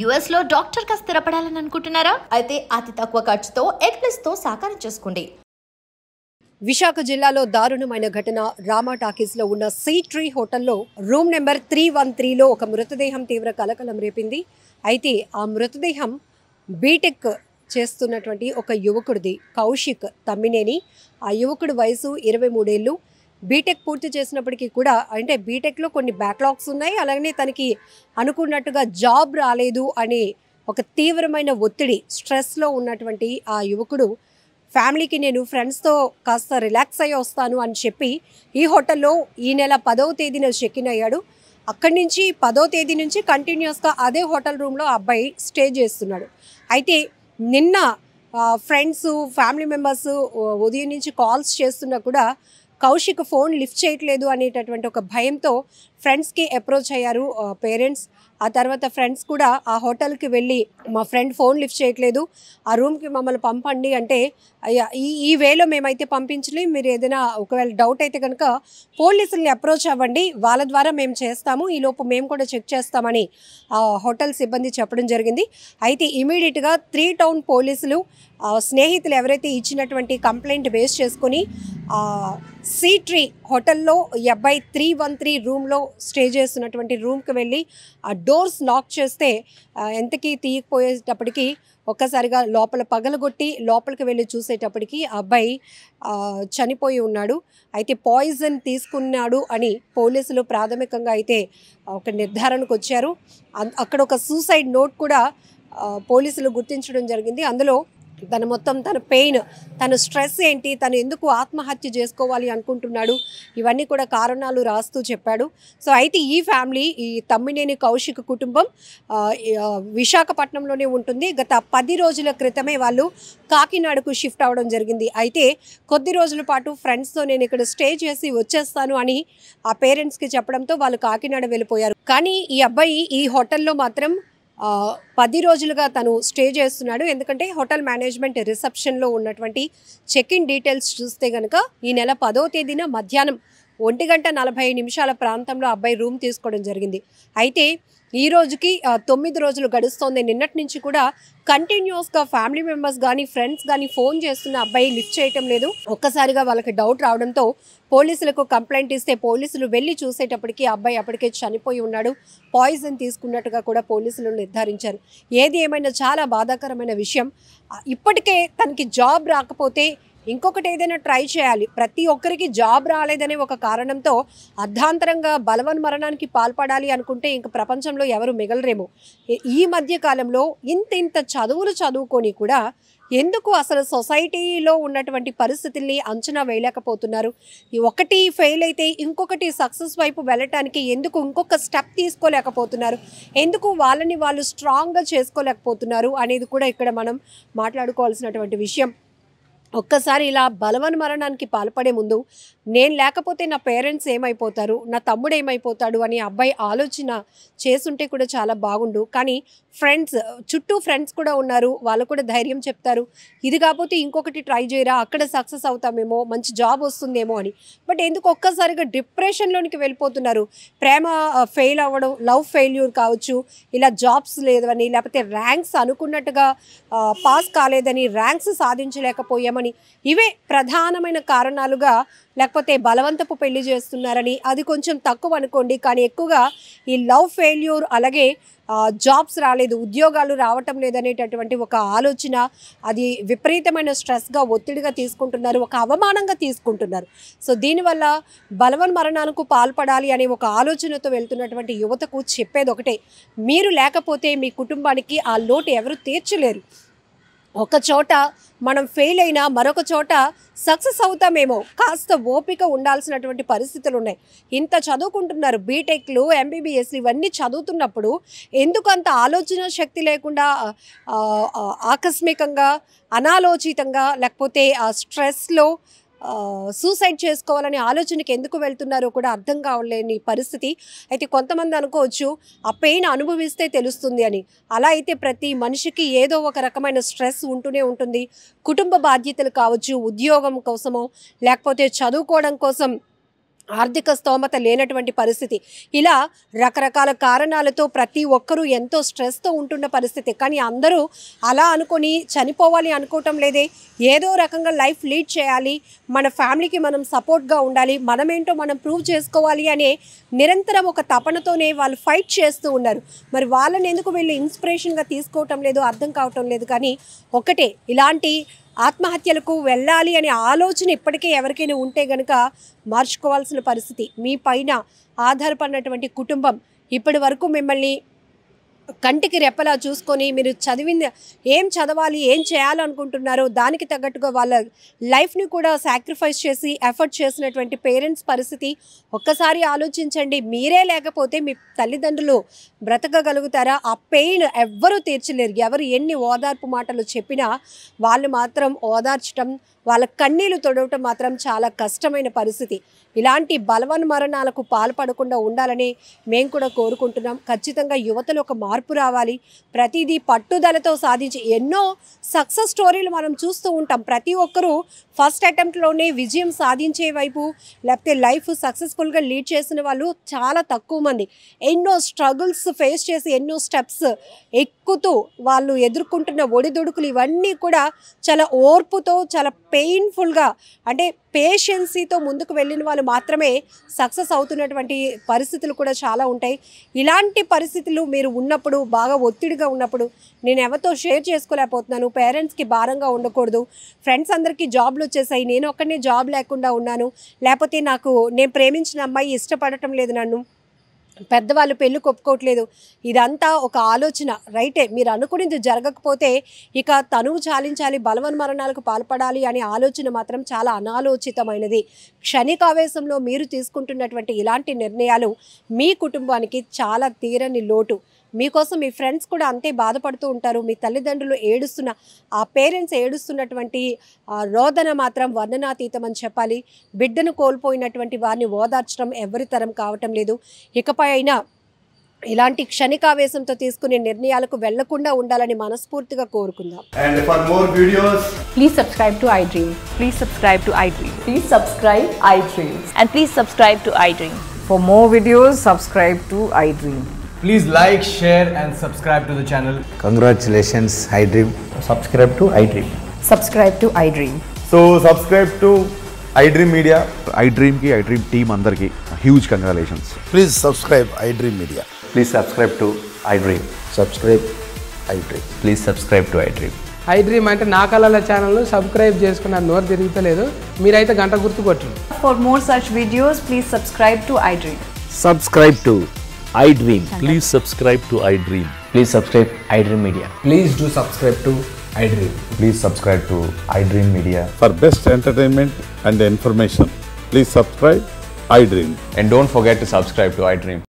యుఎస్లో డాక్టర్గా స్థిరపడాలని అనుకుంటున్నారా? అయితే అతి తక్కువ ఖర్చుతో ఎగ్ప్లస్తో సాకారం చేసుకోండి. విశాఖ జిల్లాలో దారుణమైన ఘటన. రామా టాకీస్లో ఉన్న సీ ట్రీ హోటల్లో రూమ్ నెంబర్ 313లో ఒక మృతదేహం తీవ్ర కలకలం రేపింది. అయితే ఆ మృతదేహం బీటెక్ చేస్తున్నటువంటి ఒక యువకుడిది, కౌశిక్ తమ్మినేని. ఆ యువకుడి వయసు 23 ఏళ్ళు. బీటెక్ పూర్తి చేసినప్పటికీ కూడా, అంటే బీటెక్లో కొన్ని బ్యాక్లాగ్స్ ఉన్నాయి, అలాగనే తనకి అనుకున్నట్టుగా జాబ్ రాలేదు అనే ఒక తీవ్రమైన ఒత్తిడి, స్ట్రెస్లో ఉన్నటువంటి ఆ యువకుడు ఫ్యామిలీకి నేను ఫ్రెండ్స్తో కాస్త రిలాక్స్ అయ్యి వస్తాను అని చెప్పి ఈ హోటల్లో ఈ నెల 10వ తేదీన చెక్ ఇన్ అయ్యాడు. అక్కడి నుంచి 10వ తేదీ నుంచి కంటిన్యూస్గా అదే హోటల్ రూమ్లో అబ్బాయి స్టే చేస్తున్నాడు. అయితే నిన్న ఫ్రెండ్స్, ఫ్యామిలీ మెంబర్స్ ఉదయం నుంచి కాల్స్ చేస్తున్నా కూడా కౌశిక్ ఫోన్ లిఫ్ట్ చేయట్లేదు అనేటటువంటి ఒక భయంతో ఫ్రెండ్స్కి అప్రోచ్ అయ్యారు పేరెంట్స్. ఆ తర్వాత ఫ్రెండ్స్ కూడా ఆ హోటల్కి వెళ్ళి, మా ఫ్రెండ్ ఫోన్ లిఫ్ట్ చేయట్లేదు, ఆ రూమ్కి మమ్మల్ని పంపండి అంటే, అయ్యా ఈ వేలో మేమైతే పంపించలేం, మీరు ఏదైనా ఒకవేళ డౌట్ అయితే కనుక పోలీసుల్ని అప్రోచ్ అవ్వండి, వాళ్ళ ద్వారా మేము చేస్తాము, ఈలోపు మేము కూడా చెక్ చేస్తామని ఆ హోటల్ సిబ్బంది చెప్పడం జరిగింది. అయితే ఇమీడియట్గా 3 టౌన్ పోలీసులు స్నేహితులు ఎవరైతే ఇచ్చినటువంటి కంప్లైంట్ బేస్ చేసుకొని సీ ట్రీ హోటల్లో ఈ అబ్బాయి 313 రూమ్లో స్టే చేస్తున్నటువంటి రూమ్కి వెళ్ళి ఆ డోర్స్ లాక్ చేస్తే ఎంతకీ తీయకపోయేటప్పటికీ ఒక్కసారిగా లోపల పగలగొట్టి లోపలికి వెళ్ళి చూసేటప్పటికి ఆ అబ్బాయి చనిపోయి ఉన్నాడు. అయితే పాయిజన్ తీసుకున్నాడు అని పోలీసులు ప్రాథమికంగా అయితే ఒక నిర్ధారణకు వచ్చారు. అక్కడ ఒక సూసైడ్ నోట్ కూడా పోలీసులు గుర్తించడం జరిగింది. అందులో తన పెయిన్, తన స్ట్రెస్ ఏంటి, తను ఎందుకు ఆత్మహత్య చేసుకోవాలి అనుకుంటున్నాడు, ఇవన్నీ కూడా కారణాలు రాస్తూ చెప్పాడు. సో అయితే ఈ ఫ్యామిలీ, ఈ తమ్మినేని కౌశిక్ కుటుంబం విశాఖపట్నంలోనే ఉంటుంది. గత 10 రోజుల క్రితమే వాళ్ళు కాకినాడకు షిఫ్ట్ అవ్వడం జరిగింది. అయితే కొద్ది రోజుల పాటు ఫ్రెండ్స్తో నేను ఇక్కడ స్టే చేసి వచ్చేస్తాను అని ఆ పేరెంట్స్కి చెప్పడంతో వాళ్ళు కాకినాడ వెళ్ళిపోయారు. కానీ ఈ అబ్బాయి ఈ హోటల్లో మాత్రం 10 రోజులుగా తను స్టే చేస్తున్నాడు. ఎందుకంటే హోటల్ మేనేజ్మెంట్ రిసెప్షన్లో ఉన్నటువంటి చెక్ ఇన్ డీటెయిల్స్ చూస్తే కనుక ఈ నెల 10వ తేదీన మధ్యాహ్నం 1:40 ప్రాంతంలో అబ్బాయి రూమ్ తీసుకోవడం జరిగింది. అయితే ఈ రోజుకి 9 రోజులు గడుస్తోంది. నిన్నటి నుంచి కూడా కంటిన్యూస్గా ఫ్యామిలీ మెంబర్స్ కానీ ఫ్రెండ్స్ కానీ ఫోన్ చేస్తున్న అబ్బాయి లిఫ్ట్ చేయటం లేదు. ఒక్కసారిగా వాళ్ళకి డౌట్ రావడంతో పోలీసులకు కంప్లైంట్ ఇస్తే పోలీసులు వెళ్ళి చూసేటప్పటికి అబ్బాయి అప్పటికే చనిపోయి ఉన్నాడు, పాయిజన్ తీసుకున్నట్టుగా కూడా పోలీసులు నిర్ధారించారు. ఏది ఏమైనా చాలా బాధాకరమైన విషయం. ఇప్పటికే తనకి జాబ్ రాకపోతే ఇంకొకటి ఏదైనా ట్రై చేయాలి. ప్రతి ఒక్కరికి జాబ్ రాలేదనే ఒక కారణంతో అర్ధాంతరంగా బలవన్మరణానికి పాల్పడాలి అనుకుంటే ఇంక ప్రపంచంలో ఎవరు మిగలరేమో. ఈ మధ్య కాలంలో ఇంత చదువులు చదువుకొని కూడా ఎందుకు అసలు సొసైటీలో ఉన్నటువంటి పరిస్థితుల్ని అంచనా వేయలేకపోతున్నారు? ఒకటి ఫెయిల్ అయితే ఇంకొకటి సక్సెస్ వైపు వెళ్ళటానికి ఎందుకు ఇంకొక స్టెప్ తీసుకోలేకపోతున్నారు? ఎందుకు వాళ్ళని వాళ్ళు స్ట్రాంగ్గా చేసుకోలేకపోతున్నారు అనేది కూడా ఇక్కడ మనం మాట్లాడుకోవాల్సినటువంటి విషయం. ఒక్కసారి ఇలా బలవన్మరణానికి పాల్పడే ముందు నేను లేకపోతే నా పేరెంట్స్ ఏమైపోతారు, నా తమ్ముడు ఏమైపోతాడు అని అబ్బాయి ఆలోచన చేసుంటే కూడా చాలా బాగుండు. కానీ చుట్టూ ఫ్రెండ్స్ కూడా ఉన్నారు, వాళ్ళు కూడా ధైర్యం చెప్తారు, ఇది కాకపోతే ఇంకొకటి ట్రై చేయరా, అక్కడ సక్సెస్ అవుతామేమో, మంచి జాబ్ వస్తుందేమో అని. బట్ ఎందుకు ఒక్కసారిగా డిప్రెషన్లోనికి వెళ్ళిపోతున్నారు? ప్రేమ ఫెయిల్ అవ్వడం, లవ్ ఫెయిల్యూర్ కావచ్చు, ఇలా జాబ్స్ లేదని, లేకపోతే ర్యాంక్స్ అనుకున్నట్టుగా పాస్ కాలేదని, ర్యాంక్స్ సాధించలేకపోయామని, ఇవే ప్రధానమైన కారణాలుగా, లేకపోతే బలవంతపు పెళ్లి చేస్తున్నారని, అది కొంచెం తక్కువ అనుకోండి. కానీ ఎక్కువగా ఈ లవ్ ఫెయిల్యూర్, అలాగే జాబ్స్ రాలేదు, ఉద్యోగాలు రావటం లేదనేటటువంటి ఒక ఆలోచన, అది విపరీతమైన స్ట్రెస్గా, ఒత్తిడిగా తీసుకుంటున్నారు, ఒక అవమానంగా తీసుకుంటున్నారు. సో దీనివల్ల బలవన్మరణాలకు పాల్పడాలి అనే ఒక ఆలోచనతో వెళ్తున్నటువంటి యువతకు చెప్పేది ఒకటే, మీరు లేకపోతే మీ కుటుంబానికి ఆ లోటు ఎవరు తీర్చలేరు. ఒక చోట మనం ఫెయిల్ అయినా మరొక చోట సక్సెస్ అవుతామేమో, కాస్త ఓపిక ఉండాల్సినటువంటి పరిస్థితులు ఉన్నాయి. ఇంత చదువుకుంటున్నారు, బీటెక్లు, ఎంబీబీఎస్లు ఇవన్నీ చదువుతున్నప్పుడు ఎందుకు అంత ఆలోచన శక్తి లేకుండా ఆకస్మికంగా, అనాలోచితంగా, లేకపోతే ఆ స్ట్రెస్లో సూసైడ్ చేసుకోవాలనే ఆలోచనకి ఎందుకు వెళ్తున్నారో కూడా అర్థం కావలేని పరిస్థితి. అయితే కొంతమంది అనుకోవచ్చు ఆ పెయిన్ అనుభవిస్తే తెలుస్తుంది అని. అలా అయితే ప్రతి మనిషికి ఏదో ఒక రకమైన స్ట్రెస్ ఉంటూనే ఉంటుంది. కుటుంబ బాధ్యతలు కావచ్చు, ఉద్యోగం కోసమో, లేకపోతే చదువుకోవడం కోసం ఆర్థిక స్తోమత లేనటువంటి పరిస్థితి. ఇలా రకరకాల కారణాలతో ప్రతి ఒక్కరూ ఎంతో స్ట్రెస్తో ఉంటున్న పరిస్థితి. కానీ అందరూ అలా అనుకొని చనిపోవాలి అనుకోవటం లేదే. ఏదో రకంగా లైఫ్ లీడ్ చేయాలి, మన ఫ్యామిలీకి మనం సపోర్ట్గా ఉండాలి, మనమేంటో మనం ప్రూవ్ చేసుకోవాలి అనే నిరంతరం ఒక తపనతోనే వాళ్ళు ఫైట్ చేస్తూ ఉన్నారు. మరి వాళ్ళని ఎందుకు వీళ్ళు ఇన్స్పిరేషన్గా తీసుకోవటం లేదు అర్థం కావటం లేదు. కానీ ఒకటే, ఇలాంటి ఆత్మహత్యలకు వెళ్ళాలి అనే ఆలోచన ఇప్పటికే ఎవరికైనా ఉంటే గనుక మార్చుకోవాల్సిన పరిస్థితి. మీ పైన ఆధారపడినటువంటి కుటుంబం ఇప్పటి వరకు మిమ్మల్ని కంటికి రెప్పలా చూసుకొని మీరు చదివింది ఏం చదవాలి, ఏం చేయాలనుకుంటున్నారో దానికి తగ్గట్టుగా వాళ్ళ లైఫ్ని కూడా సాక్రిఫైస్ చేసి ఎఫర్ట్ చేసినటువంటి పేరెంట్స్ పరిస్థితి ఒక్కసారి ఆలోచించండి. మీరే లేకపోతే మీ తల్లిదండ్రులు బ్రతకగలుగుతారా? ఆ పెయిన్ ఎవ్వరూ తీర్చలేరు. ఎవరు ఎన్ని ఓదార్పు మాటలు చెప్పినా వాళ్ళు మాత్రం ఓదార్చడం, వాళ్ళ కన్నీళ్లు తొడవటం మాత్రం చాలా కష్టమైన పరిస్థితి. ఇలాంటి బలవన్మరణాలకు పాల్పడకుండా ఉండాలని మేము కూడా కోరుకుంటున్నాం. ఖచ్చితంగా యువతలో ఒక మార్పు రావాలి. ప్రతిదీ పట్టుదలతో సాధించి ఎన్నో సక్సెస్ స్టోరీలు మనం చూస్తూ ఉంటాం. ప్రతి ఒక్కరూ ఫస్ట్ అటెంప్ట్లోనే విజయం సాధించే వైపు, లేకపోతే లైఫ్ సక్సెస్ఫుల్గా లీడ్ చేసిన వాళ్ళు చాలా తక్కువ మంది. ఎన్నో స్ట్రగుల్స్ ఫేస్ చేసి ఎన్నో స్టెప్స్ ఎక్కుతూ వాళ్ళు ఎదుర్కొంటున్న ఒడిదుడుకులు ఇవన్నీ కూడా చాలా ఓర్పుతో, చాలా పెయిన్ఫుల్గా, అంటే పేషెన్సీతో ముందుకు వెళ్ళిన వాళ్ళు మాత్రమే సక్సెస్ అవుతున్నటువంటి పరిస్థితులు కూడా చాలా ఉంటాయి. ఇలాంటి పరిస్థితులు మీరు ఉన్నప్పుడు, బాగా ఒత్తిడిగా ఉన్నప్పుడు, నేను ఎవరితో షేర్ చేసుకోలేకపోతున్నాను, పేరెంట్స్కి భారంగా ఉండకూడదు, ఫ్రెండ్స్ అందరికీ జాబ్లు వచ్చేసాయి, నేను ఒక్కనే జాబ్ లేకుండా ఉన్నాను, లేకపోతే నేను ప్రేమించిన అమ్మాయి ఇష్టపడటం లేదు, నన్ను పెద్దవాళ్ళు పెళ్ళి ఒప్పుకోవట్లేదు, ఇదంతా ఒక ఆలోచన రైటే. మీరు అనుకునేది జరగకపోతే ఇక తనువు చాలించాలి, బలవన్మరణాలకు పాల్పడాలి అనే ఆలోచన మాత్రం చాలా అనాలోచితమైనది. క్షణికావేశంలో మీరు తీసుకుంటున్నటువంటి ఇలాంటి నిర్ణయాలు మీ కుటుంబానికి చాలా తీరని లోటు. మీకోసం మీ ఫ్రెండ్స్ కూడా అంతే బాధపడుతూ ఉంటారు. మీ తల్లిదండ్రులు ఏడుస్తున్న, ఆ పేరెంట్స్ ఏడుస్తున్నటువంటి రోదన మాత్రం వర్ణనాతీతం అని చెప్పాలి. బిడ్డను కోల్పోయినటువంటి వారిని ఓదార్చడం ఎవరి తరం కావటం లేదు. ఇకపై అయినా ఇలాంటి క్షణికావేశంతో తీసుకునే నిర్ణయాలకు వెళ్లకుండా ఉండాలని మనస్ఫూర్తిగా కోరుకుందాం. And for more videos, please subscribe to iDream. Please subscribe to iDream. Please subscribe iDream. And please subscribe to iDream. For more videos, subscribe to iDream. please like, share and subscribe to the channel. Congratulations, iDream. Subscribe to iDream. Subscribe to iDream. So subscribe to iDream Media. iDream ki iDream team andarki huge congratulations. Please subscribe iDream Media. Please subscribe to iDream. Subscribe iDream. Please subscribe to iDream. iDream అంటే నా కళల channel subscribe చేసుకున్న నోరు తిరుగుతలేదు, మీరైతే గంట గుర్తు కొట్టండి. For more such videos, please subscribe to iDream. Subscribe to iDream. Please subscribe to iDream. Please subscribe iDream Media. Please do subscribe to iDream. Please subscribe to iDream Media. For best entertainment and information, please subscribe iDream. And don't forget to subscribe to iDream.